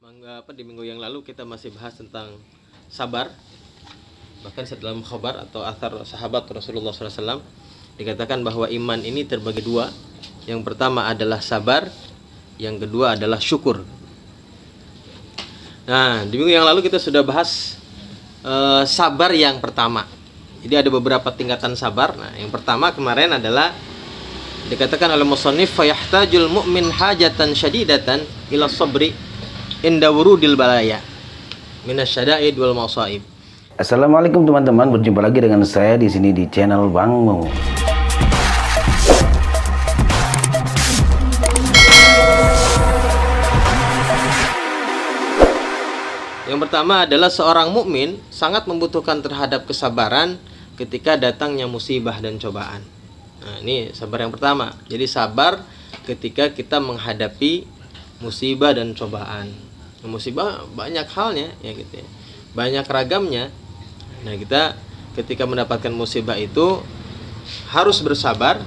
Di minggu yang lalu kita masih bahas tentang sabar. Bahkan dalam khabar atau athar sahabat Rasulullah SAW dikatakan bahwa iman ini terbagi dua. Yang pertama adalah sabar, yang kedua adalah syukur. Nah, di minggu yang lalu kita sudah bahas sabar yang pertama. Jadi ada beberapa tingkatan sabar. Nah, yang pertama kemarin adalah dikatakan oleh musannif fayahtajul mu'min hajatan syadidatan ila sabri inda wurudil balaya minasyada'id wal masaib. Assalamualaikum teman-teman, berjumpa lagi dengan saya di sini di channel Bang Mo. Yang pertama adalah seorang mukmin sangat membutuhkan terhadap kesabaran ketika datangnya musibah dan cobaan. Nah, ini sabar yang pertama. Jadi sabar ketika kita menghadapi musibah dan cobaan. Musibah banyak halnya ya gitu ya. Banyak ragamnya. Nah, kita ketika mendapatkan musibah itu harus bersabar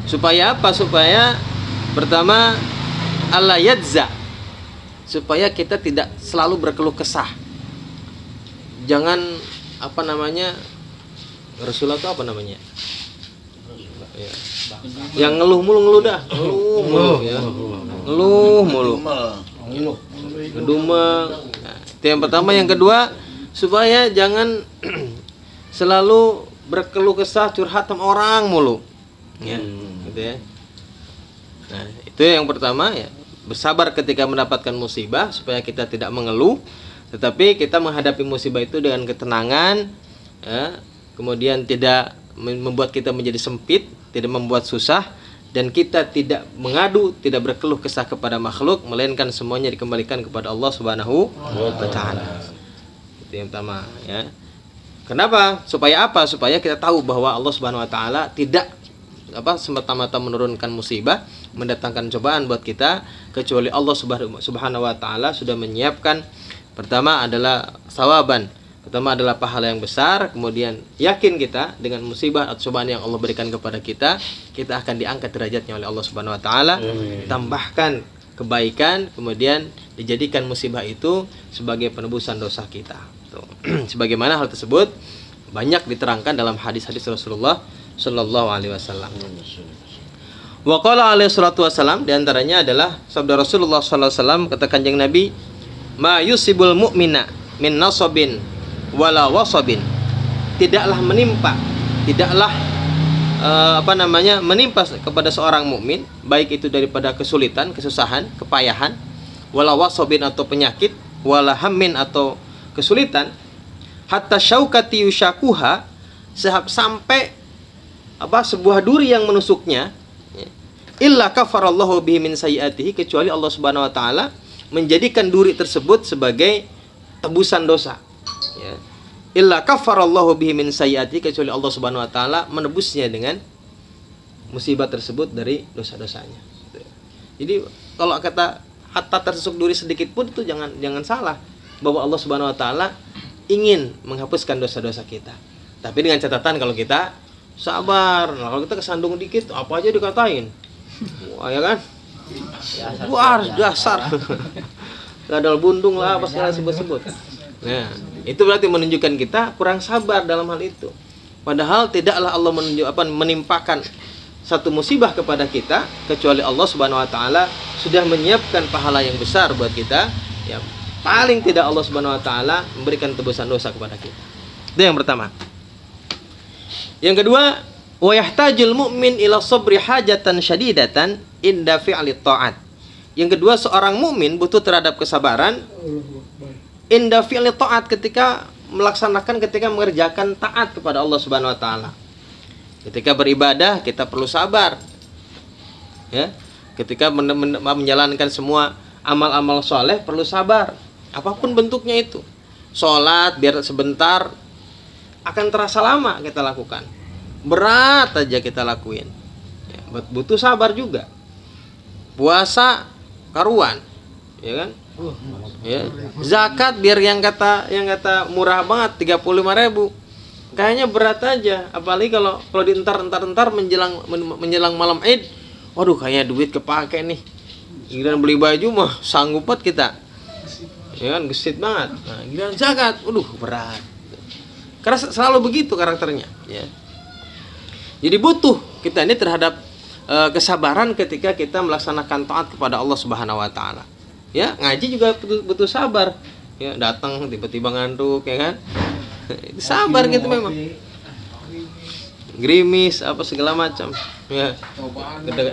supaya apa? Supaya pertama Allah yadza, supaya kita tidak selalu berkeluh kesah. Jangan Rasulullah itu apa namanya? Ya. Yang ngeluh mulu dah. Ngeluh mulu ya. Ngeluh mulu. Ngedumel. Nah, itu yang pertama. Yang kedua, supaya jangan selalu berkeluh kesah, curhat sama orang mulu. Ya, gitu ya. Nah, itu yang pertama ya. Bersabar ketika mendapatkan musibah supaya kita tidak mengeluh, tetapi kita menghadapi musibah itu dengan ketenangan ya. Kemudian tidak membuat kita menjadi sempit, tidak membuat susah, dan kita tidak mengadu, tidak berkeluh kesah kepada makhluk, melainkan semuanya dikembalikan kepada Allah Subhanahu wa taala. Itu yang pertama ya. Kenapa? Supaya apa? Supaya kita tahu bahwa Allah Subhanahu wa taala tidak semata-mata menurunkan musibah, mendatangkan cobaan buat kita, kecuali Allah Subhanahu wa taala sudah menyiapkan. Pertama adalah sawaban. Pertama adalah pahala yang besar, kemudian yakin kita dengan musibah atau cobaan yang Allah berikan kepada kita, kita akan diangkat derajatnya oleh Allah Subhanahu wa taala, tambahkan kebaikan, kemudian dijadikan musibah itu sebagai penebusan dosa kita. Tuh. Sebagaimana hal tersebut banyak diterangkan dalam hadis-hadis Rasulullah sallallahu alaihi wasallam. Wa qala alaihi salatu wasallam, di antaranya adalah sabda Rasulullah sallallahu alaihi wasallam, kata Kanjeng Nabi, "Ma yusibul mu'mina min nasabin wala wasabin." Tidaklah menimpa menimpa kepada seorang mukmin, baik itu daripada kesulitan, kesusahan, kepayahan, wala wasabin atau penyakit, wala hammin atau kesulitan, hatta syaukati yushakuha, sampai sebuah duri yang menusuknya, illa kafarallahu bihi min sayyiatihi, kecuali Allah Subhanahu wa taala menjadikan duri tersebut sebagai tebusan dosa. Ya. Illa kafarallahu bihi min sayyiati, kecuali Allah Subhanahu wa taala menebusnya dengan musibah tersebut dari dosa-dosanya. Jadi kalau kata hatta tertusuk duri sedikit pun itu jangan salah bahwa Allah Subhanahu wa taala ingin menghapuskan dosa-dosa kita. Tapi dengan catatan kalau kita sabar. Nah, kalau kita kesandung dikit apa aja dikatain. Wah, ya kan? Wah, dasar. Gadal bundung lah apa segala sebut-sebut. Nah, itu berarti menunjukkan kita kurang sabar dalam hal itu. Padahal tidaklah Allah menimpakan satu musibah kepada kita kecuali Allah Subhanahu wa taala sudah menyiapkan pahala yang besar buat kita. Ya, paling tidak Allah Subhanahu wa taala memberikan tebusan dosa kepada kita. Itu yang pertama. Yang kedua, wa yahtajul mu'min ila sabri hajatan syadidatan inda fi'li ta'at. Yang kedua, seorang mukmin butuh terhadap kesabaran inda fi'li ta'at, ketika mengerjakan taat kepada Allah Subhanahu wa taala. Ketika beribadah kita perlu sabar. Ya. Ketika menjalankan semua amal-amal soleh perlu sabar. Apapun bentuknya itu. Salat biar sebentar akan terasa lama kita lakukan. Berat aja kita lakuin. Ya, butuh sabar juga. Puasa karuan, ya kan? Ya. Zakat biar yang kata murah banget 35.000, kayaknya berat aja. Apalagi kalau dientar menjelang malam Id, waduh kayaknya duit kepake nih. Giliran beli baju mah sanggup banget kita. ya kan, gesit banget. Nah, giliran zakat, waduh berat. Karena selalu begitu karakternya, ya. Jadi butuh kita ini terhadap kesabaran ketika kita melaksanakan taat kepada Allah Subhanahu wa taala. Ya, ngaji juga butuh sabar. Ya, datang tiba-tiba ngantuk, ya kan? Itu sabar gitu memang. Gerimis apa segala macam. Ya.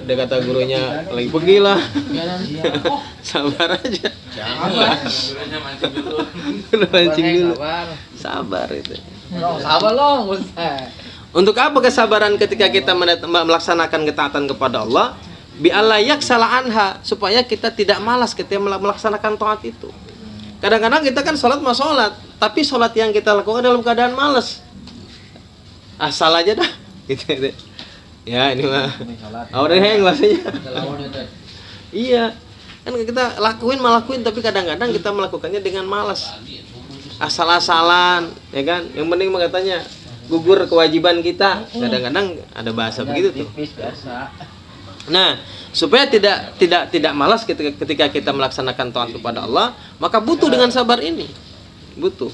Kata gurunya lagi pergi lah. Sabar aja. Gurunya mancing dulu. Mancing dulu. Sabar itu. Sabar loh, Untuk apa kesabaran ketika kita melaksanakan ketaatan kepada Allah? Bi alayak salah anha, supaya kita tidak malas ketika melaksanakan taat itu. Kadang-kadang kita kan sholat mah sholat, tapi sholat yang kita lakukan dalam keadaan malas. Asal aja dah, gitu. Ya ini mah. Udah heng maksudnya. Iya, kan kita lakuin, tapi kadang-kadang kita melakukannya dengan malas. Asal-asalan, ya kan? Yang penting mah katanya gugur kewajiban kita. Kadang-kadang ada bahasa begitu tuh. Nah, supaya tidak malas ketika kita melaksanakan taat kepada Allah, maka butuh dengan sabar ini. Butuh.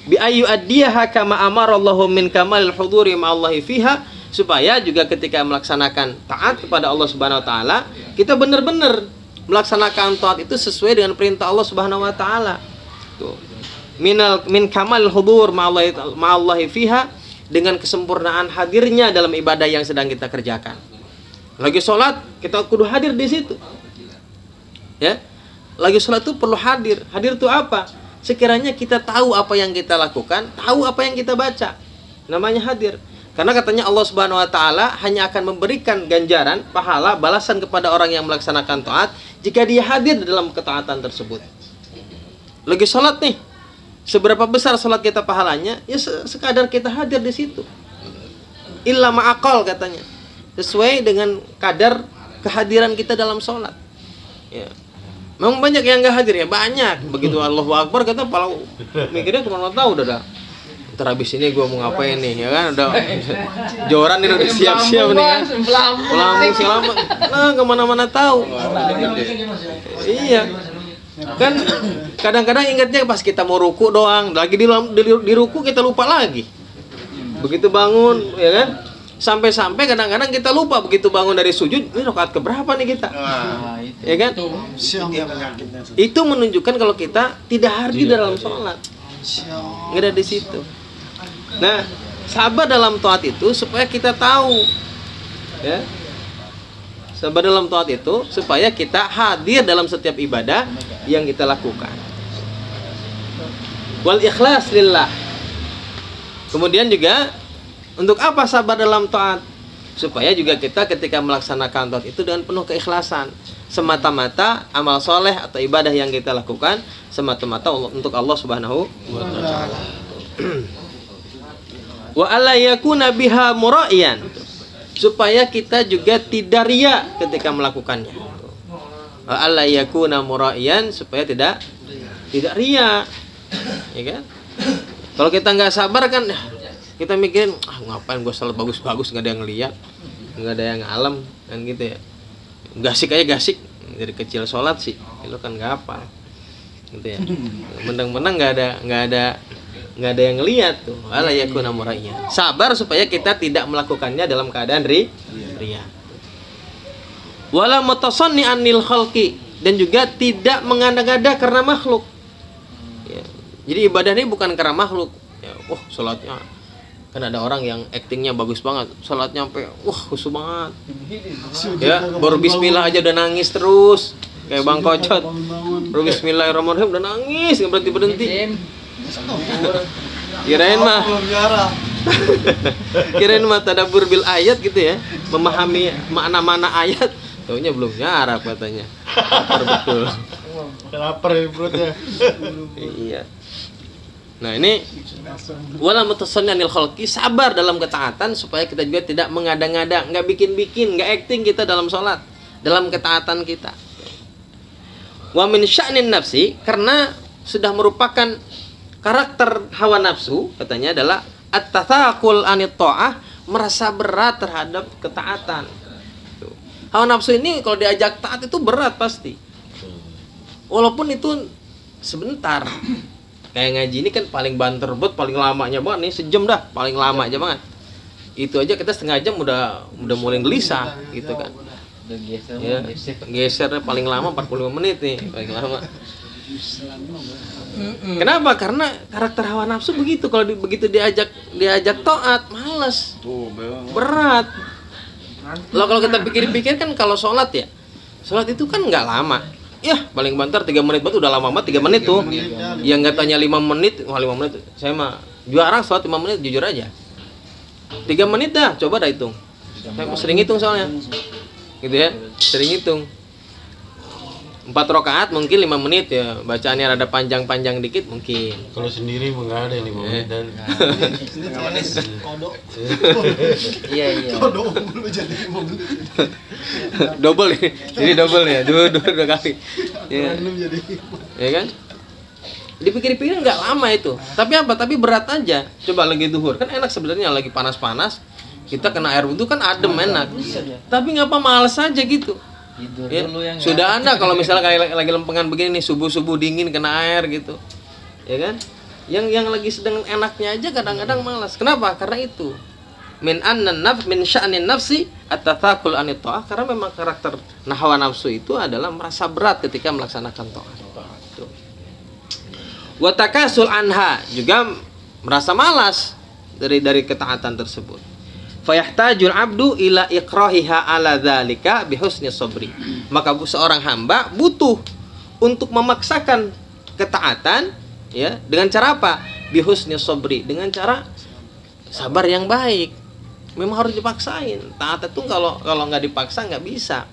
Bi ayu addiyaha kama amarallahu min kamalil huduri ma'allahi fiha, supaya juga ketika melaksanakan taat kepada Allah Subhanahu wa taala, kita benar-benar melaksanakan taat itu sesuai dengan perintah Allah Subhanahu wa taala. Tuh. Min kamalil hudur ma'allahi fiha, dengan kesempurnaan hadirnya dalam ibadah yang sedang kita kerjakan. Lagi sholat, kita kudu hadir di situ. Ya. Lagi sholat itu perlu hadir. Hadir itu apa? Sekiranya kita tahu apa yang kita lakukan, tahu apa yang kita baca. Namanya hadir. Karena katanya Allah Subhanahu wa taala hanya akan memberikan ganjaran, pahala, balasan kepada orang yang melaksanakan taat jika dia hadir dalam ketaatan tersebut. Lagi sholat nih, seberapa besar sholat kita pahalanya? Ya sekadar kita hadir di situ. Illa ma'aqal katanya. Sesuai dengan kadar kehadiran kita dalam sholat. Ya. Memang banyak yang nggak hadir ya, banyak. Begitu Allahu Akbar kata pala mikirnya kemana tahu udah. Ntar habis ini gue mau ngapain nih, ya kan? Udah joran ini udah siap-siap nih kan. Melambung selama. Nah, kemana-mana tahu. Iya. Kan kadang-kadang ingatnya pas kita mau ruku doang, lagi di ruku kita lupa lagi. Begitu bangun, ya kan? Sampai-sampai kadang-kadang kita lupa begitu bangun dari sujud, ini rakaat keberapa nih kita? Ya kan? Itu menunjukkan kalau kita tidak hadir dalam sholat. Nggak ada di situ. Nah, sabar dalam taat itu supaya kita tahu, ya. Sabar dalam taat itu supaya kita hadir dalam setiap ibadah yang kita lakukan. Wal ikhlas lillah. Kemudian juga untuk apa sabar dalam taat? Supaya juga kita ketika melaksanakan taat itu dengan penuh keikhlasan, semata-mata amal soleh atau ibadah yang kita lakukan semata-mata untuk Allah Subhanahu wa taala. Wa alla yakuna biha mura'iyan, supaya kita juga tidak riya ketika melakukannya. Wa alla yakuna mura'iyan, supaya tidak riya. Ya kan? Kalau kita nggak sabar kan kita mikirin, ngapain gue salat bagus-bagus, nggak ada yang lihat, nggak ada yang alam kan gitu ya. Gasik aja gasik, dari kecil sholat sih, itu kan nggak apa, gitu ya. Menang-menang nggak ada yang lihat tuh. Ala yakuna muraiya. Sabar supaya kita tidak melakukannya dalam keadaan riya. Wala mutasanni anil khalqi, dan juga tidak mengada-ngada karena makhluk. Ya. Jadi ibadah ini bukan karena makhluk. Ya, sholatnya. Kan ada orang yang aktingnya bagus banget, salatnya sampai khusyuk banget. Ya, baru bismillah aja udah nangis terus. Kayak Bang Kocot. Baru bismillahirrahmanirrahim udah nangis, enggak berhenti. Kirain mah tadabbur bil ayat gitu ya, memahami makna-makna ayat. Taunya belum nyarap katanya. Lapar betul. Lapar ya perutnya. Iya. Nah ini wala mutasanni anil khalqi, sabar dalam ketaatan supaya kita juga tidak mengada-ngada, nggak bikin-bikin, nggak acting kita dalam sholat, dalam ketaatan kita. Wa min sya'nin nafsi, karena sudah merupakan karakter hawa nafsu, katanya adalah at-tathaqul anit ta'ah, merasa berat terhadap ketaatan. Hawa nafsu ini kalau diajak taat itu berat pasti. Walaupun itu sebentar. Kayak ngaji ini kan paling banter bet, paling lamanya banget nih, sejam dah, paling lama aja banget. Itu aja kita setengah jam udah mulai gelisah gitu kan. Ya, geser paling lama 45 menit nih, paling lama. Kenapa? Karena karakter hawa nafsu begitu. Kalau begitu diajak taat, malas, berat. Loh, kalau kita pikir-pikir kan kalau sholat ya, sholat itu kan nggak lama. Ya paling banter 3 menit, udah lama banget 3 menit tuh. Yang nggak tanya 5 menit, wah 5 menit. Saya mah jarang sholat 5 menit, jujur aja. 3 menit dah, coba dah hitung. Saya sering hitung soalnya, gitu ya, sering hitung. 4 rakaat mungkin 5 menit ya, bacaannya rada panjang-panjang dikit mungkin. Kalau sendiri mah nggak ada yang 5 menit dan kodok. Iya. Kodok lu jadi 5 menit. Double nih, jadi double ya, dua kali. Ya. Ya kan? Dipikir-pikir nggak lama itu. Tapi apa? Tapi berat aja. Coba lagi duhur, kan enak sebenarnya, lagi panas-panas. Kita kena air wudhu kan adem enak. Tapi ngapa males aja gitu? Ya, sudah Anda kalau misalnya kayak lagi lempengan begini nih, subuh dingin kena air gitu, ya kan? Yang lagi sedang enaknya aja kadang-kadang malas. Kenapa? Karena itu min sya'nin nafsi at-tathaqul anit ta'ah, karena memang karakter hawa nafsu itu adalah merasa berat ketika melaksanakan ta'at. Wa takasul anha, juga merasa malas dari ketaatan tersebut. Fayahtajul abdu ila ikrahiha ala dzalika bihusni sabri. Maka seorang hamba butuh untuk memaksakan ketaatan ya, dengan cara apa? Bihusni sabri, dengan cara sabar yang baik. Memang harus dipaksain. Taat itu kalau nggak dipaksa nggak bisa.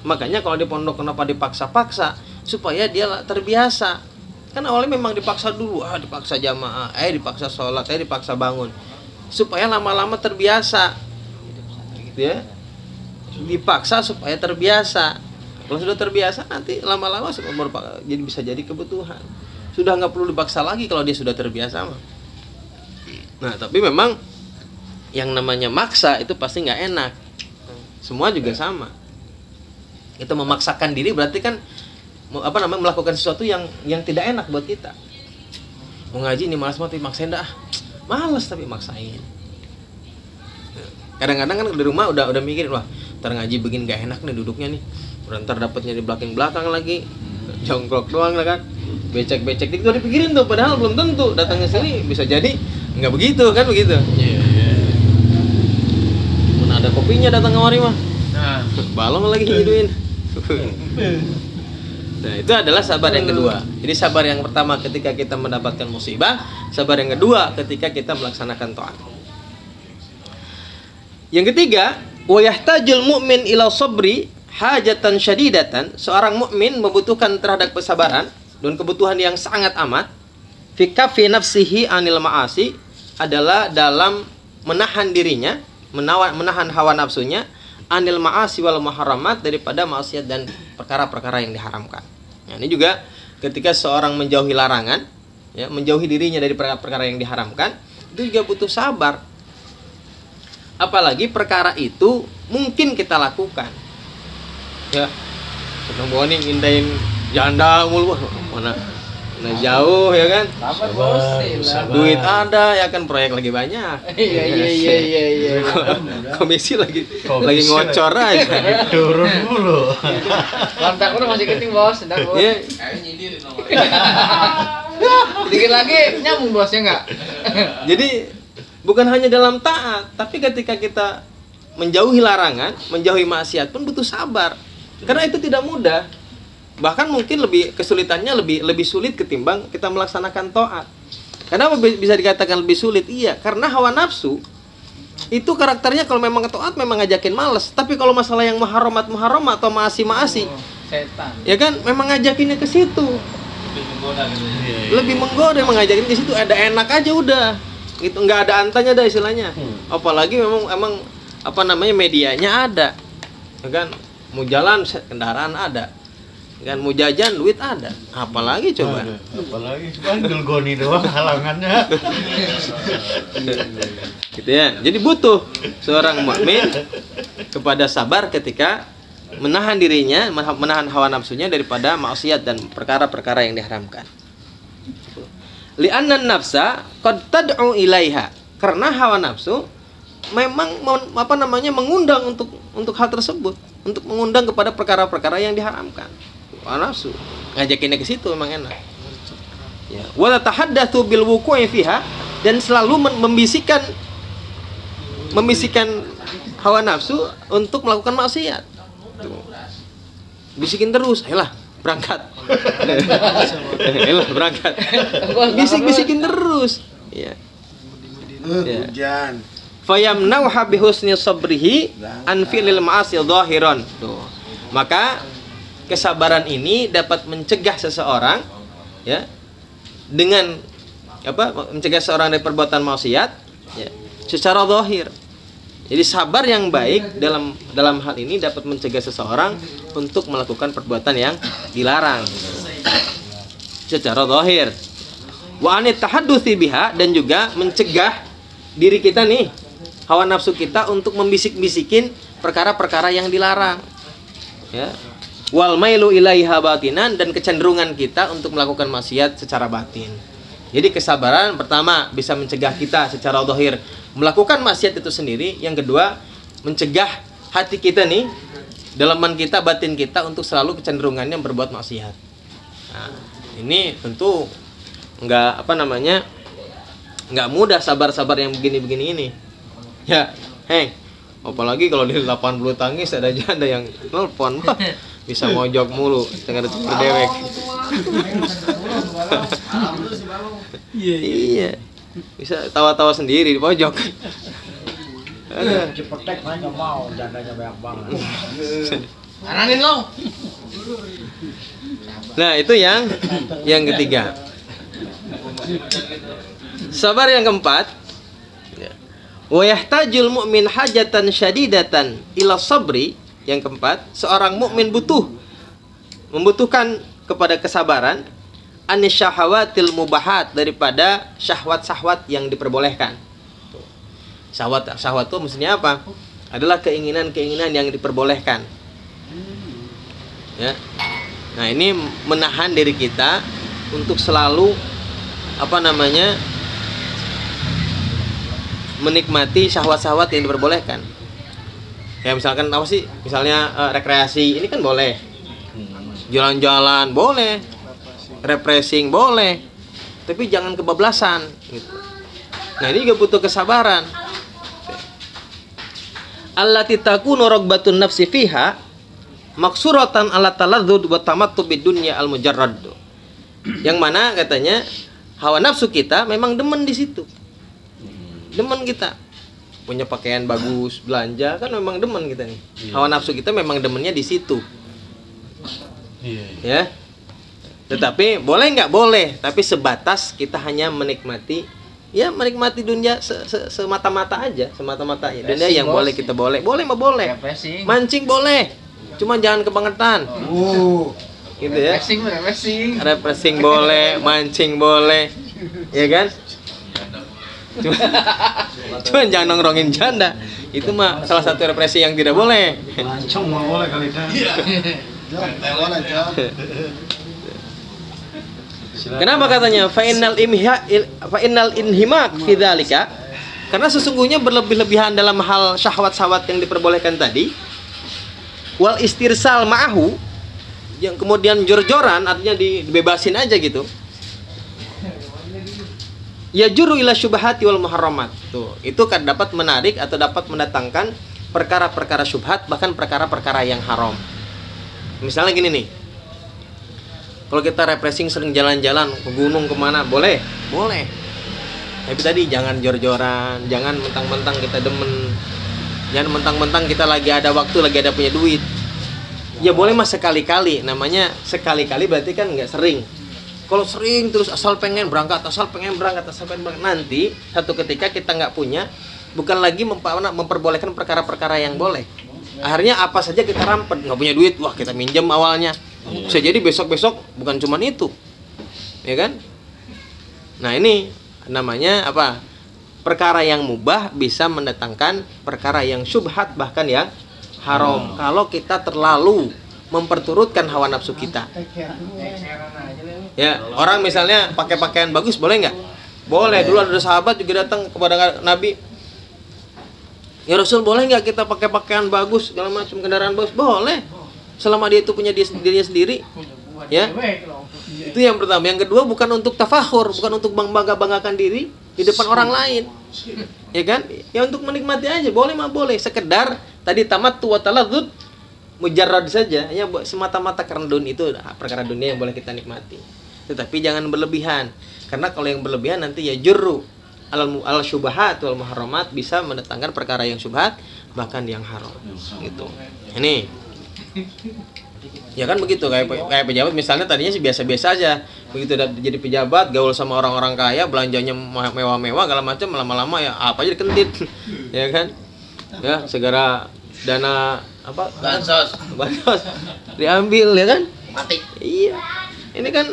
Makanya kalau di pondok kenapa dipaksa-paksa? Supaya dia terbiasa. Kan awalnya memang dipaksa dulu, dipaksa jamaah, dipaksa sholat, dipaksa bangun. Supaya lama-lama terbiasa, gitu ya. Dipaksa supaya terbiasa. Kalau sudah terbiasa nanti lama-lama jadi bisa jadi kebutuhan. Sudah nggak perlu dipaksa lagi kalau dia sudah terbiasa. Nah, tapi memang yang namanya maksa itu pasti nggak enak. Semua juga sama. Itu memaksakan diri berarti kan melakukan sesuatu yang tidak enak buat kita. Mau ngaji ini malas banget, maksain dah. Malas tapi maksain. Kadang-kadang kan di rumah udah mikirin, wah ntar ngaji begini gak enak nih duduknya nih, ntar dapatnya di belakang lagi, jongkok doang lah kan, becek dikit udah dipikirin tuh, padahal belum tentu datangnya sini bisa jadi nggak begitu kan begitu. Mana ada kopinya datang kemari mah, balong lagi hiduin. Nah, itu adalah sabar yang kedua. Jadi sabar yang pertama ketika kita mendapatkan musibah, sabar yang kedua ketika kita melaksanakan taat. Yang ketiga, wa yahtajul mu'min ila sabri hajatan syadidatan. Seorang mukmin membutuhkan terhadap kesabaran dan kebutuhan yang sangat amat. Fi kaffi nafsihi anil ma'asi, adalah dalam menahan dirinya, menahan hawa nafsunya anil ma'asi wal muharramat, daripada maksiat dan perkara-perkara yang diharamkan. Nah, ini juga ketika seorang menjauhi larangan, ya, menjauhi dirinya dari perkara-perkara yang diharamkan, itu juga butuh sabar. Apalagi perkara itu mungkin kita lakukan. Ya, sedang bawa nih ngindain janda mulu, mana jauh ya kan? Duit ada ya kan, proyek lagi banyak. Iya. Komisi lagi ngocor aja. Turun dulu. Kontak udah masih keting bos, sedang bos. Iya. Dikit lagi nyambung bosnya nggak? Jadi bukan hanya dalam taat, tapi ketika kita menjauhi larangan, menjauhi maksiat pun butuh sabar. Karena itu tidak mudah. Bahkan mungkin kesulitannya lebih sulit ketimbang kita melaksanakan taat. Kenapa bisa dikatakan lebih sulit? Iya, karena hawa nafsu itu karakternya kalau memang taat memang ngajakin malas. Tapi kalau masalah yang muharramat atau maasi, Setan. ya kan memang ngajakinnya ke situ. Lebih menggoda, emang ngajakin ke situ. Ada enak aja udah. Gitu, nggak ada antanya dah istilahnya. Apalagi emang medianya ada. Ya kan, mau jalan kendaraan ada. Kan mau jajan duit ada, apalagi coba. Apalagi bandel goni doang halangannya. Gitu ya. Jadi butuh seorang mukmin kepada sabar ketika menahan dirinya, menahan hawa nafsunya daripada maksiat dan perkara-perkara yang diharamkan. Li'anna nafsa qad tad'u ilaiha. Karena hawa nafsu memang mengundang untuk hal tersebut, untuk mengundang kepada perkara-perkara yang diharamkan. Hawa nafsu ngajakinnya ke situ memang enak. Ya, wa tahaddatsu bil wuqu'i fiha, dan selalu membisikkan hawa nafsu untuk melakukan maksiat. Tuh. Bisikin terus, ayolah berangkat. Ayolah berangkat. Bisikin terus. Ya. Hujan. Fayamnauha bihusni sabrihi an fi'lil ma'asi dhahiran. Tuh. Maka kesabaran ini dapat mencegah seseorang, ya, dengan mencegah seorang dari perbuatan maksiat, ya, secara zahir. Jadi sabar yang baik dalam hal ini dapat mencegah seseorang untuk melakukan perbuatan yang dilarang secara zahir. Wa anit tahaddusi biha, dan juga mencegah diri kita nih, hawa nafsu kita, untuk membisik-bisikin perkara-perkara yang dilarang. Ya. Wal mailu ilaiha batinan, dan kecenderungan kita untuk melakukan maksiat secara batin. Jadi kesabaran pertama bisa mencegah kita secara zahir melakukan maksiat itu sendiri. Yang kedua, mencegah hati kita nih, dalaman kita, batin kita, untuk selalu kecenderungannya berbuat maksiat. Nah, ini tentu nggak mudah sabar-sabar yang begini-begini ini. Ya, apalagi kalau di 80 tangis ada janda yang nelpon, bisa mojok mulu, tengah berdewek. Iya. Bisa tawa-tawa sendiri di pojok. Cepetek hanya mau, jandanya banyak banget. Aranin lo. Nah, itu yang ketiga. Sabar yang keempat. Wa yahtajul mu'min hajatan syadidatan ila sabri. Yang keempat, seorang mukmin membutuhkan kepada kesabaran anisyahawatil mubahat, daripada syahwat-syahwat yang diperbolehkan. Syahwat itu maksudnya apa? Adalah keinginan-keinginan yang diperbolehkan. Ya. Nah, ini menahan diri kita untuk selalu menikmati syahwat-syahwat yang diperbolehkan. Ya, misalkan misalnya rekreasi, ini kan boleh. Jalan-jalan boleh, refreshing boleh, tapi jangan kebablasan gitu. Nah, ini juga butuh kesabaran. Allati takunu ragbatun nafsi fiha maksuratan ala taladzud wa tamattu bidunya al mujarrad. Yang mana katanya hawa nafsu kita memang demen di situ. Demen kita punya pakaian bagus, belanja, kan memang demen kita nih. Hawa nafsu kita memang demennya di situ. Ya. Tetapi boleh nggak? Boleh, tapi sebatas kita hanya menikmati dunia semata-mata aja, semata-mata ya. Dunia yang boleh kita boleh mah boleh. Mancing boleh, cuma jangan kebangetan. Gitu ya. Refreshing boleh, mancing boleh, ya kan? Cuma jangan nongkrongin janda. Itu mah salah satu refreshing yang tidak boleh. Mancung mah boleh kali dah. Kenapa katanya fa'innal inhimak fi dzalika? Karena sesungguhnya berlebih-lebihan dalam hal syahwat-syahwat yang diperbolehkan tadi, wal istirsal ma'ahu, yang kemudian jor-joran, artinya dibebasin aja gitu. Ya juru ila syubhati wal muharramat. Tuh, itu kan dapat menarik atau dapat mendatangkan perkara-perkara syubhat, bahkan perkara-perkara yang haram. Misalnya gini nih. Kalau kita refreshing sering jalan-jalan ke gunung kemana, boleh? Boleh. Tapi tadi jangan jor-joran, jangan mentang-mentang kita demen, jangan mentang-mentang kita lagi ada waktu, lagi ada punya duit. Ya boleh mas sekali-kali, namanya sekali-kali berarti kan nggak sering. Kalau sering terus asal pengen berangkat, nanti satu ketika kita nggak punya, bukan lagi memperbolehkan perkara-perkara yang boleh. Akhirnya apa saja kita rampet, nggak punya duit, wah kita minjem awalnya. Bisa jadi besok-besok bukan cuman itu, ya kan? Nah ini namanya apa? Perkara yang mubah bisa mendatangkan perkara yang syubhat, bahkan yang haram. Kalau kita terlalu memperturutkan hawa nafsu kita. Ya, orang misalnya pakai pakaian bagus boleh nggak? Boleh. Dulu ada sahabat juga datang kepada Nabi. Ya Rasul, boleh nggak kita pakai pakaian bagus, segala macam kendaraan bagus? Boleh. Selama dia itu punya dirinya sendiri. Ya. Itu yang pertama. Yang kedua, bukan untuk tafakhur, bukan untuk bangga-banggakan diri di depan orang lain. Ya kan? Ya untuk menikmati aja, boleh mah boleh. Sekedar tadi tamattu wa taladzud mujarrad saja, ya semata-mata karena dunia itu perkara dunia yang boleh kita nikmati. Tetapi jangan berlebihan. Karena kalau yang berlebihan nanti ya jurru al syubhat wal muharramat, bisa mendatangkan perkara yang syubhat bahkan yang haram. Gitu. Ini ya kan begitu, kayak pejabat misalnya tadinya sih biasa-biasa aja, begitu jadi pejabat gaul sama orang-orang kaya, belanjanya mewah-mewah segala macam, lama-lama ya apa aja dikentit. Ya kan, ya segera dana apa bansos diambil, ya kan, Mati. iya. Ini kan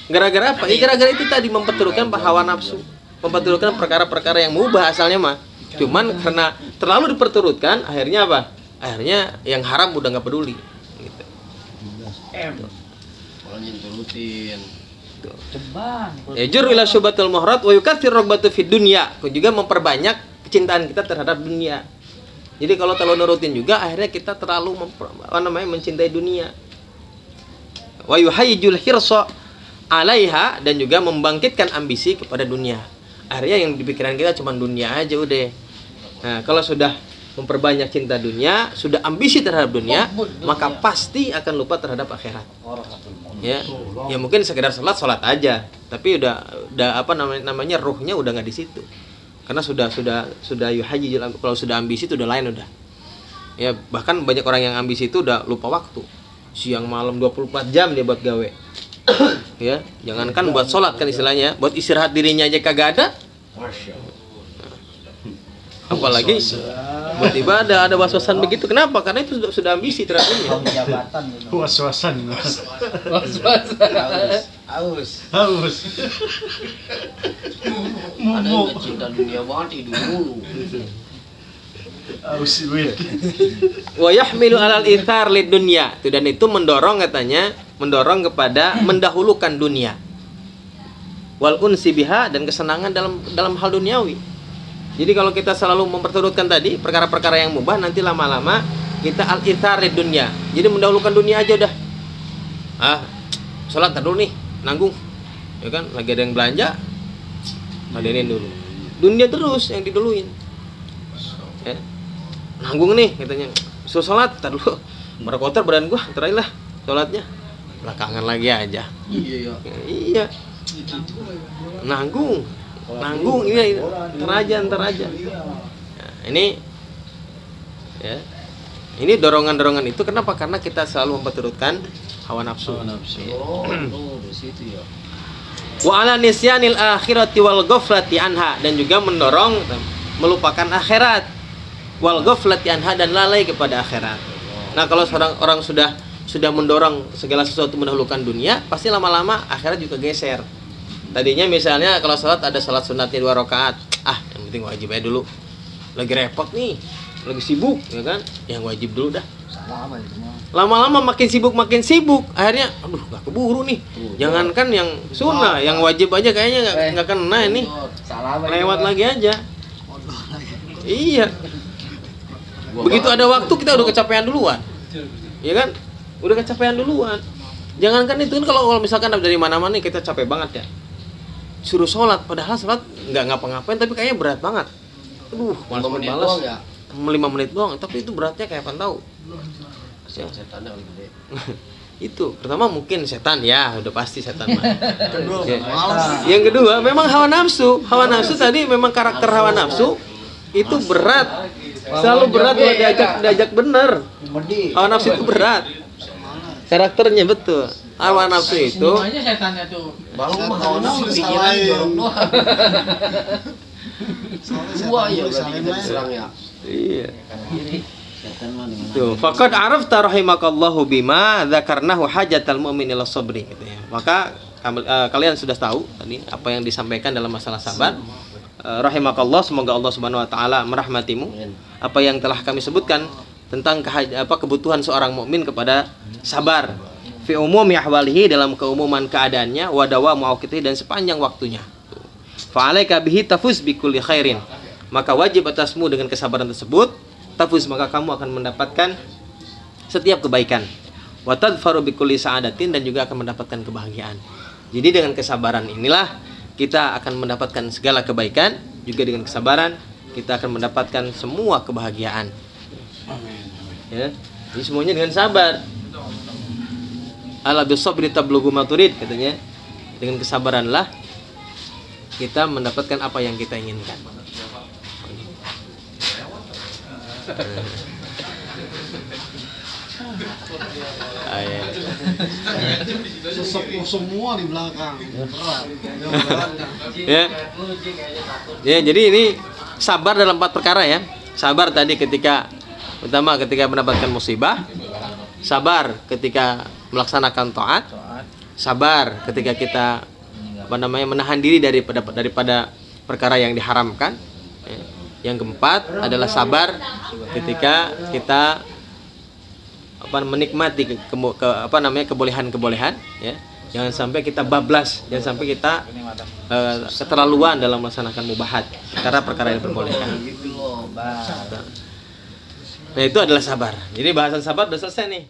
gara-gara apa? Ya gara-gara itu tadi, memperturutkan hawa nafsu, memperturutkan perkara-perkara yang mubah asalnya mah, cuman karena terlalu diperturutkan akhirnya apa? Akhirnya yang haram udah nggak peduli. Kalau nyenturutin. Yajur ila syubhatul muhrat wa yukathir ragbatu fid dunya. Juga memperbanyak kecintaan kita terhadap dunia. Jadi kalau terlalu nurutin juga akhirnya kita terlalu mencintai dunia. Wa yuhayyijul hirsa 'alaiha, dan juga membangkitkan ambisi kepada dunia. Akhirnya yang di pikiran kita cuma dunia aja udah. Nah, kalau sudah memperbanyak cinta dunia, sudah ambisi terhadap dunia, maka pasti akan lupa terhadap akhirat. Ya, ya mungkin sekedar sholat aja, tapi udah apa namanya ruhnya udah nggak di situ. Karena sudah yuhaji, kalau sudah ambisi itu udah lain udah. Ya, bahkan banyak orang yang ambisi itu udah lupa waktu. Siang malam 24 jam dia buat gawe. Ya, jangankan buat sholat kan istilahnya, buat istirahat dirinya aja kagak ada. Apalagi buat ibadah ada was-wasan begitu. Kenapa? Karena itu sudah ambisi terhadap dunia. Was-wasan. Haus. Ada yang cinta dunia banget dulu. Haus duit. Wa yahmilu alal ithar lid dunya. Dan itu mendorong kepada mendahulukan dunia. Wal unsi biha, dan kesenangan dalam hal duniawi. Jadi kalau kita selalu memperturutkan tadi perkara-perkara yang mubah, nanti lama-lama kita al-ithar lid dunya. Jadi mendahulukan dunia aja udah. Sholat dulu nih, nanggung. Ya kan, lagi ada yang belanja, ladenin dulu. Dunia terus yang diduluin. Ya. Nanggung nih katanya. Suruh sholat, tar dulu. Baru kotor badan gua, terailah sholatnya. Belakangan lagi aja. Iya. Nanggung ini ntar aja. Nah, ini ya, ini dorongan itu kenapa? Karena kita selalu memperturutkan hawa nafsu. Di situ ya. Wa ala nisyanil akhirati wal ghaflati anha, dan juga mendorong melupakan akhirat, wal ghaflati anha, dan lalai kepada akhirat. Nah, kalau seorang orang sudah mendorong segala sesuatu mendahulukan dunia, pasti lama-lama akhirat juga geser. Tadinya misalnya kalau sholat ada sholat sunatnya 2 rakaat, yang penting wajib aja dulu. Lagi repot nih, lagi sibuk, ya kan? Yang wajib dulu dah. Lama-lama makin sibuk, akhirnya, aduh gak keburu nih. Jangankan yang sunnah, yang wajib aja kayaknya nggak kena ini. Lewat lagi aja. Iya. Begitu ada waktu kita udah kecapean duluan, ya kan? Udah kecapean duluan. Jangankan itu kan kalau misalkan dari mana-mana nih kita capek banget ya. Suruh sholat, padahal sholat nggak ngapa-ngapain tapi kayaknya berat banget. Aduh, malas ya. 5 menit doang, tapi itu beratnya kayak apa tahu. Setannya gede. Itu pertama mungkin setan ya, udah pasti setan mah. Yang kedua memang hawa nafsu tadi memang karakter hawa nafsu itu berat, selalu berat kalau diajak bener. Hawa nafsu itu berat, karakternya betul. Hawa nafsu itu semuanya setannya tuh. Baru mah hawa nafsu pikiran dorong doang. Dua ya berarti kita diserang ya. Iya. Tuh, faqad arafta rahimakallahu bima dzakarnahu hajatal mu'min ila sabri gitu ya. Maka kalian sudah tahu tadi apa yang disampaikan dalam masalah sabar. Rahimakallah, semoga Allah Subhanahu wa taala merahmatimu. Apa yang telah kami sebutkan tentang kebutuhan seorang mukmin kepada sabar fi umumi ahwalihi, dalam keumuman keadaannya, wa dawamu awqatihi, dan sepanjang waktunya. Fa alaika bihi tafuz bi kulli khairin, maka wajib atasmu dengan kesabaran tersebut, tafuz, maka kamu akan mendapatkan setiap kebaikan, wa tadfaru bi kulli sa'adatin, dan juga akan mendapatkan kebahagiaan. Jadi dengan kesabaran inilah kita akan mendapatkan segala kebaikan, juga dengan kesabaran kita akan mendapatkan semua kebahagiaan. Ya, jadi semuanya dengan sabar. Ala bisabri tablughu ma turid, katanya. Dengan kesabaranlah kita mendapatkan apa yang kita inginkan. Semua di belakang. Ya, jadi ini sabar dalam 4 perkara ya. Sabar tadi ketika mendapatkan musibah, sabar ketika melaksanakan taat, sabar ketika kita menahan diri daripada perkara yang diharamkan. Yang keempat adalah sabar ketika kita menikmati kebolehan-kebolehan, ya. Jangan sampai kita bablas, jangan sampai kita keterlaluan dalam melaksanakan mubahat karena perkara yang diperbolehkan. Nah, itu adalah sabar. Jadi bahasan sabar sudah selesai nih.